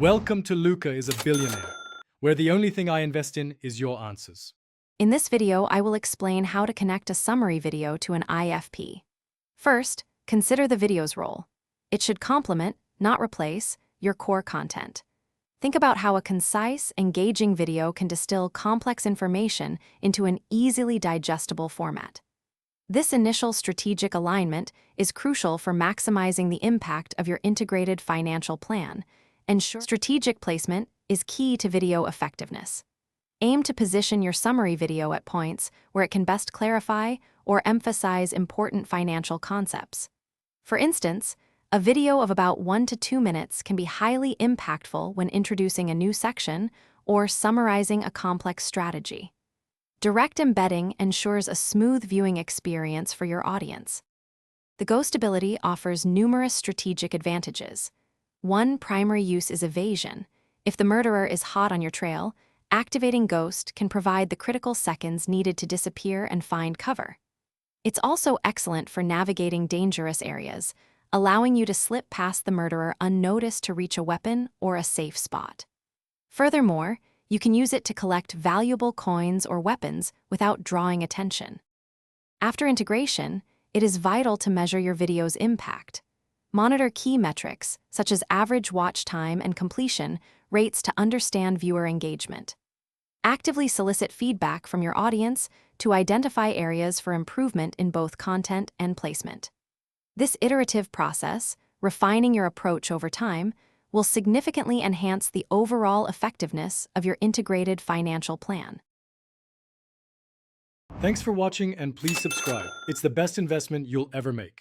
Welcome to Luca is a Billionaire, where the only thing I invest in is your answers. In this video, I will explain how to connect a summary video to an IFP. First, consider the video's role. It should complement, not replace, your core content. Think about how a concise, engaging video can distill complex information into an easily digestible format. This initial strategic alignment is crucial for maximizing the impact of your integrated financial plan. Strategic placement is key to video effectiveness. Aim to position your summary video at points where it can best clarify or emphasize important financial concepts. For instance, a video of about 1 to 2 minutes can be highly impactful when introducing a new section or summarizing a complex strategy. Direct embedding ensures a smooth viewing experience for your audience. The ghostability offers numerous strategic advantages. One primary use is evasion. If the murderer is hot on your trail, activating Ghost can provide the critical seconds needed to disappear and find cover. It's also excellent for navigating dangerous areas, allowing you to slip past the murderer unnoticed to reach a weapon or a safe spot. Furthermore, you can use it to collect valuable coins or weapons without drawing attention. After integration, it is vital to measure your video's impact. Monitor key metrics, such as average watch time and completion rates to understand viewer engagement. Actively solicit feedback from your audience to identify areas for improvement in both content and placement. This iterative process, refining your approach over time, will significantly enhance the overall effectiveness of your integrated financial plan. Thanks for watching and please subscribe. It's the best investment you'll ever make.